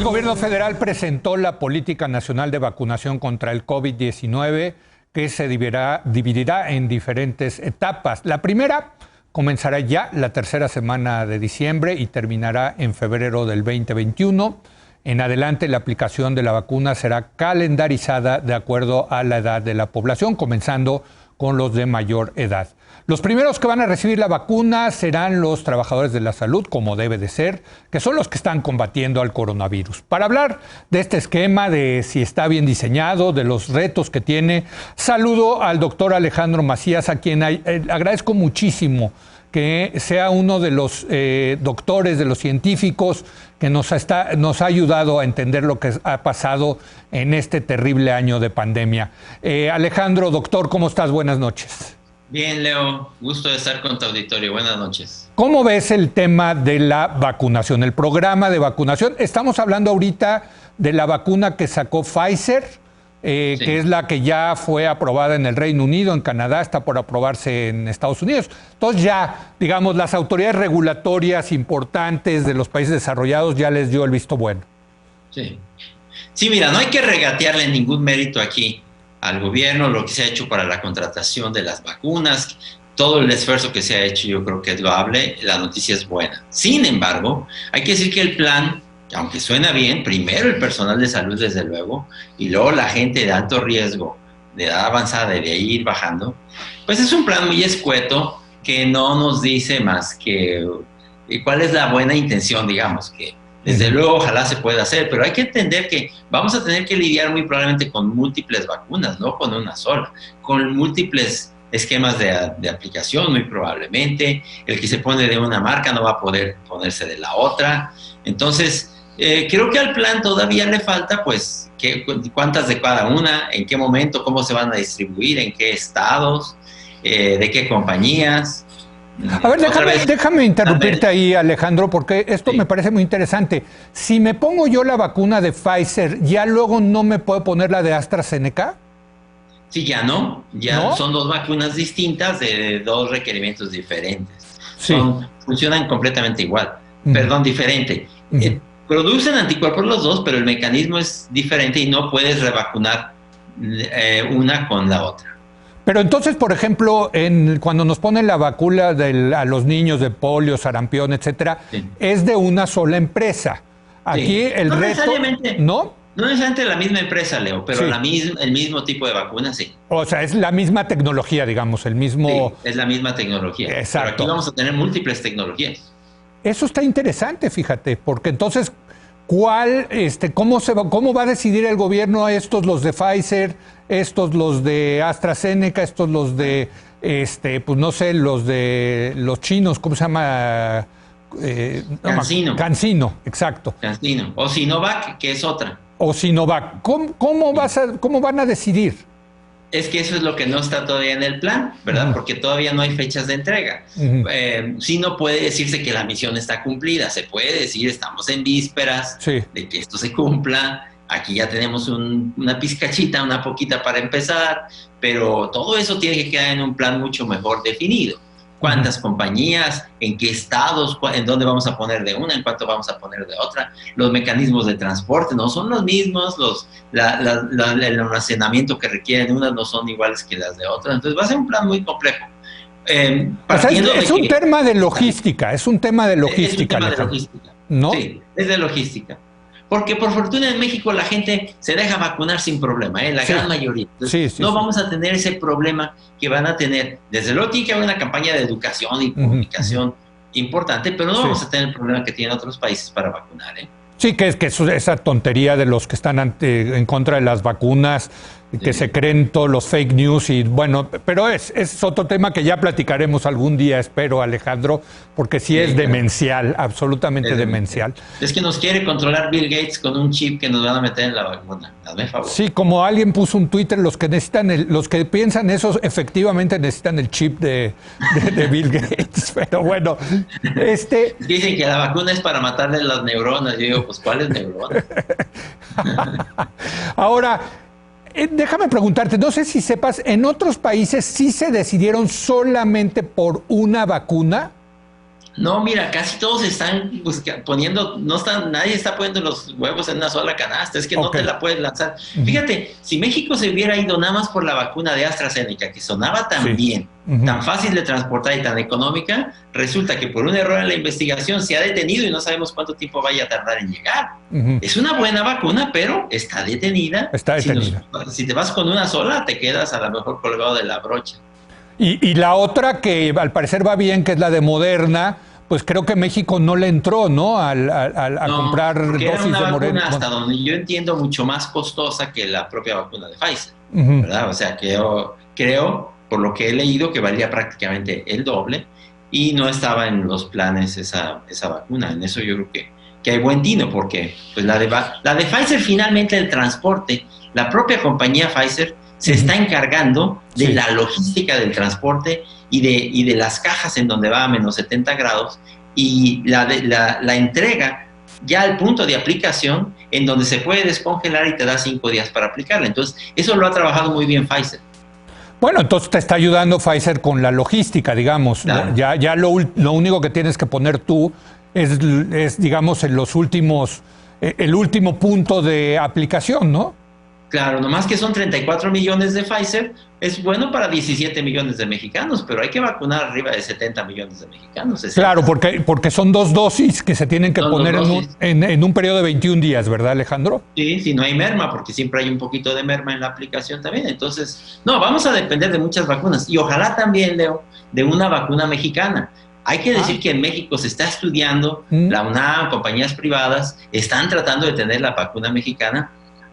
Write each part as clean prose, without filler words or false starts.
El gobierno federal presentó la Política Nacional de Vacunación contra el COVID-19 que se dividirá en diferentes etapas. La primera comenzará ya la tercera semana de diciembre y terminará en febrero del 2021. En adelante, la aplicación de la vacuna será calendarizada de acuerdo a la edad de la población, comenzando con los de mayor edad. Los primeros que van a recibir la vacuna serán los trabajadores de la salud, como debe de ser, que son los que están combatiendo al coronavirus. Para hablar de este esquema, de si está bien diseñado, de los retos que tiene, saludo al doctor Alejandro Macías, a quien agradezco muchísimo que sea uno de los doctores, de los científicos que nos ha ayudado a entender lo que ha pasado en este terrible año de pandemia. Alejandro, doctor, ¿cómo estás? Buenas noches. Bien, Leo, gusto de estar con tu auditorio. Buenas noches. ¿Cómo ves el tema de la vacunación, el programa de vacunación? Estamos hablando ahorita de la vacuna que sacó Pfizer, sí, que es la que ya fue aprobada en el Reino Unido, en Canadá, está por aprobarse en Estados Unidos. Entonces ya, digamos, las autoridades regulatorias importantes de los países desarrollados ya les dio el visto bueno. Sí, mira, no hay que regatearle ningún mérito aquí al gobierno, lo que se ha hecho para la contratación de las vacunas, todo el esfuerzo que se ha hecho, yo creo que es loable, la noticia es buena. Sin embargo, hay que decir que el plan, aunque suena bien, primero el personal de salud, desde luego, y luego la gente de alto riesgo, de edad avanzada, y de ahí ir bajando, pues es un plan muy escueto que no nos dice más que cuál es la buena intención, digamos, que desde luego ojalá se pueda hacer, pero hay que entender que vamos a tener que lidiar muy probablemente con múltiples vacunas, no con una sola, con múltiples esquemas de aplicación muy probablemente. El que se pone de una marca no va a poder ponerse de la otra. Entonces, creo que al plan todavía le falta, pues, cuántas de cada una, en qué momento, cómo se van a distribuir, en qué estados, de qué compañías. A ver, déjame interrumpirte ahí, Alejandro, porque esto me parece muy interesante. Si me pongo yo la vacuna de Pfizer, ¿ya luego no me puedo poner la de AstraZeneca? Sí, ya no. Son dos vacunas distintas de dos requerimientos diferentes. Sí. Funcionan completamente igual. Perdón, diferente. Producen anticuerpos los dos, pero el mecanismo es diferente y no puedes revacunar una con la otra. Pero entonces, por ejemplo, cuando nos ponen la vacuna a los niños de polio, sarampión, etcétera, es de una sola empresa. Aquí el reto, ¿no? No necesariamente la misma empresa, Leo, pero el mismo tipo de vacuna, sí. O sea, es la misma tecnología, digamos, el mismo... Sí, es la misma tecnología. Exacto. Pero aquí vamos a tener múltiples tecnologías. Eso está interesante, fíjate, porque entonces, ¿cómo va a decidir el gobierno a estos los de Pfizer, estos los de AstraZeneca, estos los de, pues no sé, los de los chinos, ¿cómo se llama? CanSino. CanSino, exacto. CanSino. O Sinovac, que es otra. O Sinovac. ¿Cómo van a decidir? Es que eso es lo que no está todavía en el plan, ¿verdad? Porque todavía no hay fechas de entrega. Sí, no puede decirse que la misión está cumplida. Se puede decir, estamos en vísperas de que esto se cumpla. Aquí ya tenemos una pizcachita, una poquita para empezar, pero todo eso tiene que quedar en un plan mucho mejor definido. ¿Cuántas compañías? ¿En qué estados? ¿En dónde vamos a poner de una? ¿En cuánto vamos a poner de otra? Los mecanismos de transporte no son los mismos, el almacenamiento que requieren unas no son iguales que las de otras. Entonces va a ser un plan muy complejo. O sea, es un tema de logística, Es un tema de logística, ¿no? Sí, es de logística. Porque por fortuna en México la gente se deja vacunar sin problema, la gran mayoría. Entonces, no vamos a tener ese problema que van a tener. Desde luego tiene que haber una campaña de educación y comunicación importante, pero no vamos a tener el problema que tienen otros países para vacunar. Sí, que esa tontería de los que están en contra de las vacunas, que se creen todos los fake news y bueno, pero es otro tema que ya platicaremos algún día, espero, Alejandro, porque sí es demencial, absolutamente demencial. Es que nos quiere controlar Bill Gates con un chip que nos van a meter en la vacuna. Hazme favor. Sí, como alguien puso un Twitter, los que piensan eso efectivamente necesitan el chip de Bill Gates, pero bueno, Dicen que la vacuna es para matarle las neuronas. Yo digo, pues ¿cuáles neuronas? Ahora, déjame preguntarte, no sé si sepas, ¿en otros países sí se decidieron solamente por una vacuna? No, mira, casi todos están poniendo, nadie está poniendo los huevos en una sola canasta, es que no te la puedes lanzar. Fíjate, si México se hubiera ido nada más por la vacuna de AstraZeneca, que sonaba tan bien, tan fácil de transportar y tan económica, resulta que por un error en la investigación se ha detenido y no sabemos cuánto tiempo vaya a tardar en llegar. Es una buena vacuna, pero está detenida. Está detenida. Si te vas con una sola, te quedas a lo mejor colgado de la brocha. Y la otra que al parecer va bien, que es la de Moderna, pues creo que México no le entró, ¿no? A comprar dosis era una de Moderna. Vacuna, hasta donde yo entiendo, mucho más costosa que la propia vacuna de Pfizer, ¿verdad? O sea, que yo creo, por lo que he leído, que valía prácticamente el doble y no estaba en los planes esa vacuna. En eso yo creo que hay buen tino, porque pues la de Pfizer, finalmente, el transporte, la propia compañía Pfizer se está encargando de la logística del transporte y de las cajas en donde va a menos 70 grados y la entrega ya al punto de aplicación en donde se puede descongelar y te da 5 días para aplicarla. Entonces, eso lo ha trabajado muy bien Pfizer. Bueno, entonces te está ayudando Pfizer con la logística, digamos. Claro. Ya lo único que tienes que poner tú es digamos, en los últimos, el último punto de aplicación, ¿no? Claro, nomás que son 34 millones de Pfizer, es bueno para 17 millones de mexicanos, pero hay que vacunar arriba de 70 millones de mexicanos. 60. Claro, porque son 2 dosis que se tienen que poner en un periodo de 21 días, ¿verdad, Alejandro? Sí, no hay merma, porque siempre hay un poquito de merma en la aplicación también. Entonces, no, vamos a depender de muchas vacunas. Y ojalá también, Leo, de una vacuna mexicana. Hay que decir que en México se está estudiando, la UNAM, compañías privadas, están tratando de tener la vacuna mexicana,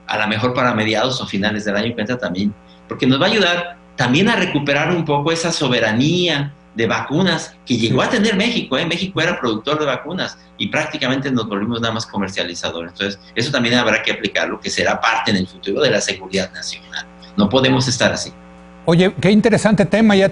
a lo mejor para mediados o finales del año que entra también, porque nos va a ayudar también a recuperar un poco esa soberanía de vacunas que llegó a tener México. México era productor de vacunas y prácticamente nos volvimos nada más comercializadores. Entonces, eso también habrá que aplicarlo, que será parte en el futuro de la seguridad nacional. No podemos estar así. Oye, qué interesante tema, ya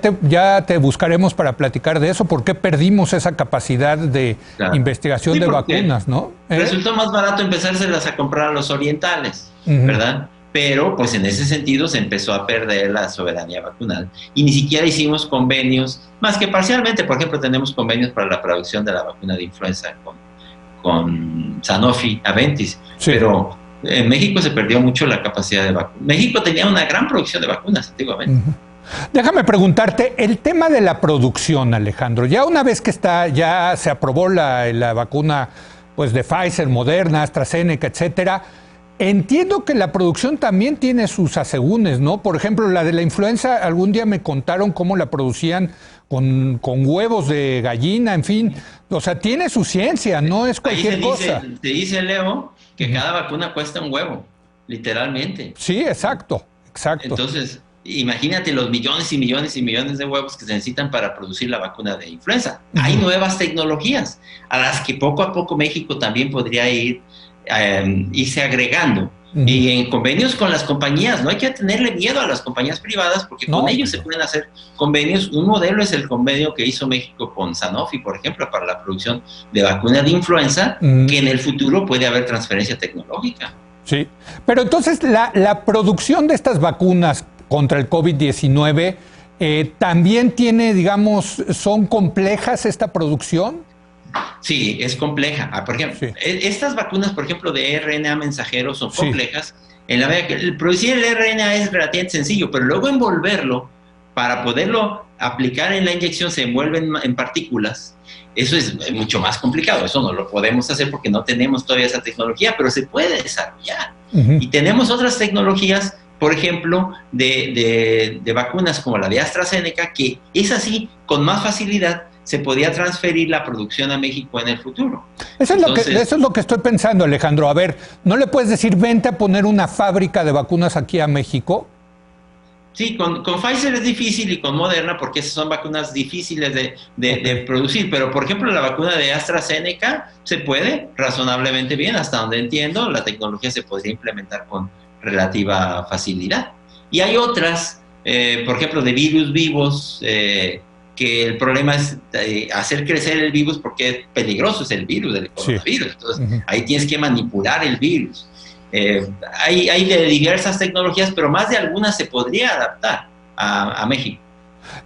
te buscaremos para platicar de eso. ¿Por qué perdimos esa capacidad de investigación de vacunas, no? Resultó más barato empezárselas a comprar a los orientales, ¿verdad? Pero, pues en ese sentido se empezó a perder la soberanía vacunal y ni siquiera hicimos convenios, más que parcialmente. Por ejemplo, tenemos convenios para la producción de la vacuna de influenza con Sanofi Aventis, pero en México se perdió mucho la capacidad de vacunas. México tenía una gran producción de vacunas antiguamente. Déjame preguntarte, el tema de la producción, Alejandro, ya una vez que ya se aprobó la vacuna pues de Pfizer, Moderna, AstraZeneca, etcétera, entiendo que la producción también tiene sus asegúnes, ¿no? Por ejemplo, la de la influenza, algún día me contaron cómo la producían con huevos de gallina, en fin. O sea, tiene su ciencia, no es cualquier cosa. Se dice, Leo, que cada vacuna cuesta un huevo, literalmente. Sí, exacto. Entonces, imagínate los millones y millones y millones de huevos que se necesitan para producir la vacuna de influenza. Hay nuevas tecnologías a las que poco a poco México también podría irse agregando. Y en convenios con las compañías, no hay que tenerle miedo a las compañías privadas, porque con ellos se pueden hacer convenios. Un modelo es el convenio que hizo México con Sanofi, por ejemplo, para la producción de vacuna de influenza, que en el futuro puede haber transferencia tecnológica. Sí, pero entonces la producción de estas vacunas contra el COVID-19 también tiene, digamos, ¿son complejas esta producción? Sí, es compleja. Por ejemplo, estas vacunas, por ejemplo, de RNA mensajero son complejas. En la medida que producir el RNA es relativamente sencillo, pero luego envolverlo para poderlo aplicar en la inyección se envuelven en partículas. Eso es mucho más complicado. Eso no lo podemos hacer porque no tenemos todavía esa tecnología, pero se puede desarrollar. Y tenemos otras tecnologías, por ejemplo, de vacunas como la de AstraZeneca, que es así, con más facilidad se podía transferir la producción a México en el futuro. Eso es lo que estoy pensando, Alejandro. A ver, ¿no le puedes decir, vente a poner una fábrica de vacunas aquí a México? Sí, con Pfizer es difícil y con Moderna, porque esas son vacunas difíciles de producir. Pero, por ejemplo, la vacuna de AstraZeneca se puede razonablemente bien. Hasta donde entiendo, la tecnología se podría implementar con relativa facilidad. Y hay otras, por ejemplo, de virus vivos, que el problema es hacer crecer el virus porque es peligroso, es el virus del coronavirus. Entonces, ahí tienes que manipular el virus. Hay de diversas tecnologías, pero más de algunas se podría adaptar a México.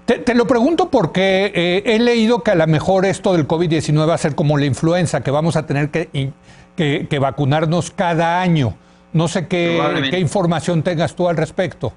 Te lo pregunto porque he leído que a lo mejor esto del COVID-19 va a ser como la influenza, que vamos a tener que vacunarnos cada año. No sé qué información tengas tú al respecto.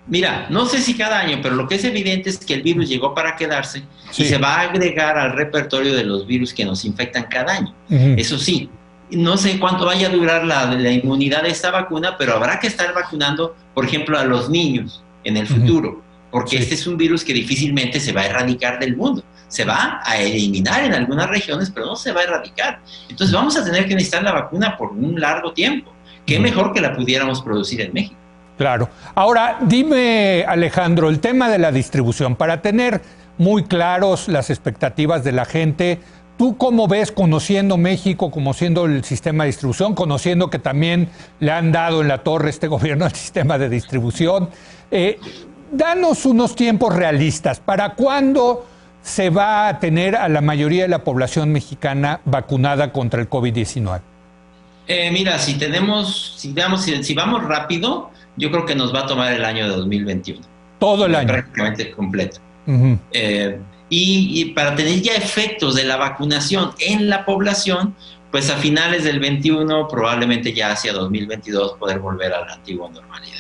Mira, no sé si cada año, pero lo que es evidente es que el virus llegó para quedarse y se va a agregar al repertorio de los virus que nos infectan cada año. Eso sí, no sé cuánto vaya a durar la inmunidad de esta vacuna, pero habrá que estar vacunando, por ejemplo, a los niños en el futuro, porque este es un virus que difícilmente se va a erradicar del mundo. Se va a eliminar en algunas regiones, pero no se va a erradicar. Entonces vamos a tener que necesitar la vacuna por un largo tiempo. Qué mejor que la pudiéramos producir en México. Claro. Ahora, dime, Alejandro, el tema de la distribución, para tener muy claros las expectativas de la gente, ¿tú cómo ves, conociendo México, conociendo el sistema de distribución, conociendo que también le han dado en la torre este gobierno al sistema de distribución? Danos unos tiempos realistas. ¿Para cuándo se va a tener a la mayoría de la población mexicana vacunada contra el COVID-19? Mira, si vamos rápido, yo creo que nos va a tomar el año de 2021. Todo el año. Prácticamente completo. Y para tener ya efectos de la vacunación en la población, pues a finales del 21, probablemente ya hacia 2022, poder volver a la antigua normalidad.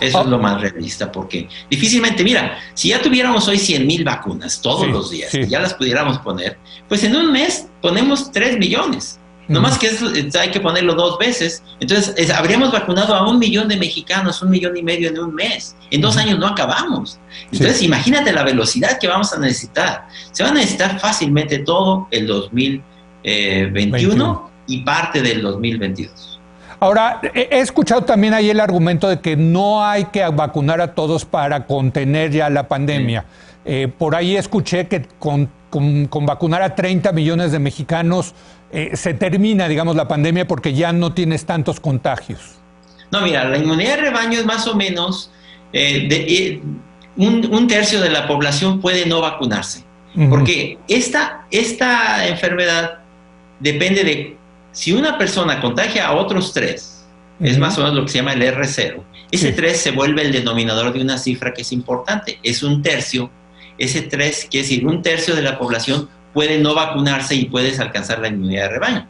Eso es lo más realista, porque difícilmente, mira, si ya tuviéramos hoy 100,000 vacunas todos los días, y ya las pudiéramos poner, pues en un mes ponemos 3 millones. No más que eso, hay que ponerlo 2 veces. Entonces, habríamos vacunado a 1 millón de mexicanos, 1,5 millones en un mes. En 2 años no acabamos. Entonces, imagínate la velocidad que vamos a necesitar. Se va a necesitar fácilmente todo el 2021 y parte del 2022. Ahora, he escuchado también ahí el argumento de que no hay que vacunar a todos para contener ya la pandemia. Por ahí escuché que con vacunar a 30 millones de mexicanos se termina, digamos, la pandemia porque ya no tienes tantos contagios. No, mira, la inmunidad de rebaño es más o menos un tercio de la población puede no vacunarse. Porque esta enfermedad depende de si una persona contagia a otros 3, es más o menos lo que se llama el R0. Ese 3 se vuelve el denominador de una cifra que es importante. Es un tercio. Ese 3 quiere decir un tercio de la población puede no vacunarse y puedes alcanzar la inmunidad de rebaño.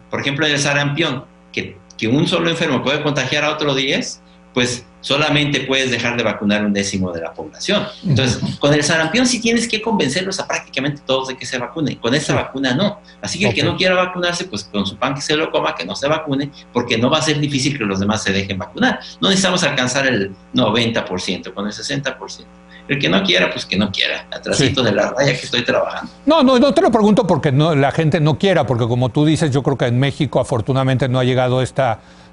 Por ejemplo, en el sarampión, que un solo enfermo puede contagiar a otro 10, pues solamente puedes dejar de vacunar 1/10 de la población. Entonces, con el sarampión sí tienes que convencerlos a prácticamente todos de que se vacunen. Con esta vacuna no. Así que el que no quiera vacunarse, pues con su pan que se lo coma, que no se vacune, porque no va a ser difícil que los demás se dejen vacunar. No necesitamos alcanzar el 90%, con el 60%. El que no quiera, pues que no quiera. Atrasito de la raya que estoy trabajando. No te lo pregunto porque la gente no quiera, porque como tú dices, yo creo que en México afortunadamente no ha llegado este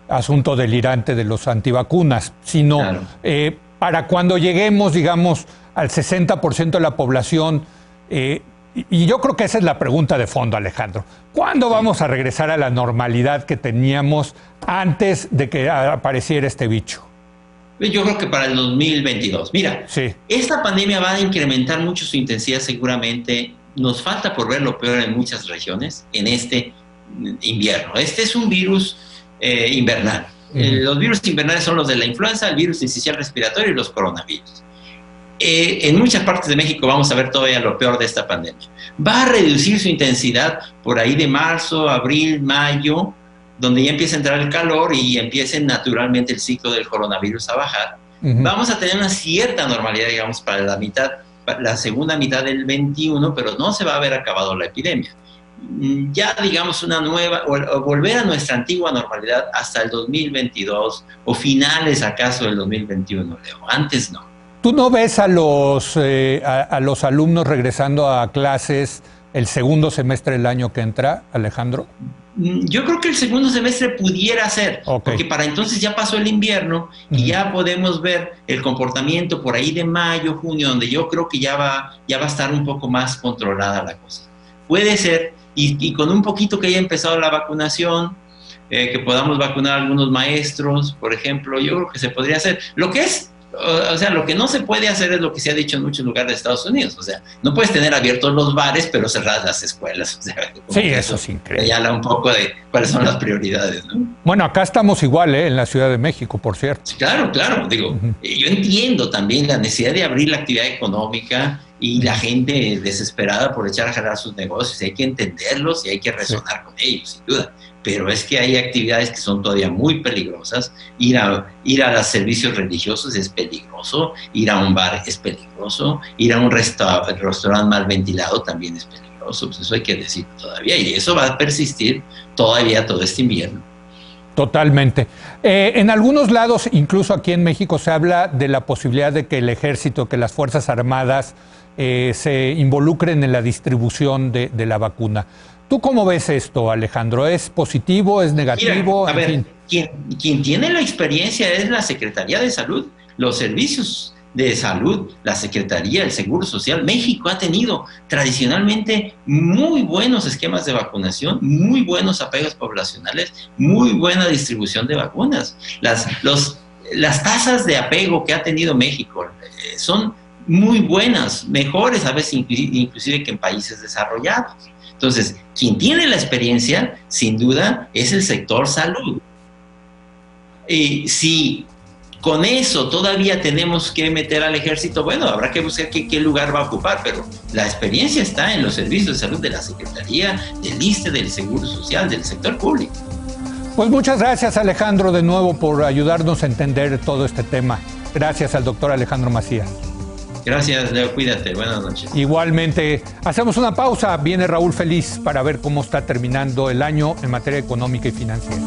asunto delirante de los antivacunas, sino para cuando lleguemos, digamos, al 60% de la población, y yo creo que esa es la pregunta de fondo, Alejandro. ¿Cuándo vamos a regresar a la normalidad que teníamos antes de que apareciera este bicho? Yo creo que para el 2022. Mira, esta pandemia va a incrementar mucho su intensidad seguramente. Nos falta por ver lo peor en muchas regiones en este invierno. Este es un virus invernal. Los virus invernales son los de la influenza, el virus incisional respiratorio y los coronavirus. En muchas partes de México vamos a ver todavía lo peor de esta pandemia. Va a reducir su intensidad por ahí de marzo, abril, mayo, donde ya empieza a entrar el calor y empiece naturalmente el ciclo del coronavirus a bajar. Vamos a tener una cierta normalidad, digamos, para la segunda mitad del 21, pero no se va a haber acabado la epidemia. Ya, digamos, una nueva, o volver a nuestra antigua normalidad hasta el 2022, o finales acaso del 2021, Leo. Antes no. ¿Tú no ves a los alumnos regresando a clases el segundo semestre del año que entra, Alejandro? Yo creo que el segundo semestre pudiera ser, porque para entonces ya pasó el invierno y ya podemos ver el comportamiento por ahí de mayo, junio, donde yo creo que ya va a estar un poco más controlada la cosa. Puede ser, y con un poquito que haya empezado la vacunación, que podamos vacunar a algunos maestros, por ejemplo, yo creo que se podría hacer. Lo que es O sea, lo que no se puede hacer es lo que se ha dicho en muchos lugares de Estados Unidos. O sea, no puedes tener abiertos los bares, pero cerradas las escuelas. O sea, sí, eso es increíble. Ya habla un poco de cuáles son las prioridades, ¿no? Bueno, acá estamos igual, en la Ciudad de México, por cierto. Sí, claro, claro. Digo, yo entiendo también la necesidad de abrir la actividad económica y la gente desesperada por echar a jalar sus negocios. Hay que entenderlos y hay que resonar con ellos, sin duda. Pero es que hay actividades que son todavía muy peligrosas. Ir a los servicios religiosos es peligroso, ir a un bar es peligroso, ir a un restaurante mal ventilado también es peligroso. Pues eso hay que decir todavía, y eso va a persistir todavía todo este invierno. Totalmente. En algunos lados, incluso aquí en México, se habla de la posibilidad de que el ejército, que las Fuerzas Armadas se involucren en la distribución de la vacuna. ¿Tú cómo ves esto, Alejandro? ¿Es positivo? ¿Es negativo? Mira, a ver, quien tiene la experiencia es la Secretaría de Salud, los servicios de salud, la Secretaría, el Seguro Social. México ha tenido tradicionalmente muy buenos esquemas de vacunación, muy buenos apegos poblacionales, muy buena distribución de vacunas. Las tasas de apego que ha tenido México son muy buenas, mejores a veces inclusive que en países desarrollados. Entonces, quien tiene la experiencia, sin duda, es el sector salud. Si con eso todavía tenemos que meter al ejército, bueno, habrá que buscar qué lugar va a ocupar, pero la experiencia está en los servicios de salud de la Secretaría, del ISSSTE, del Seguro Social, del sector público. Pues muchas gracias, Alejandro, de nuevo por ayudarnos a entender todo este tema. Gracias al doctor Alejandro Macías. Gracias, Leo, cuídate, buenas noches. Igualmente, hacemos una pausa, viene Raúl Feliz para ver cómo está terminando el año en materia económica y financiera.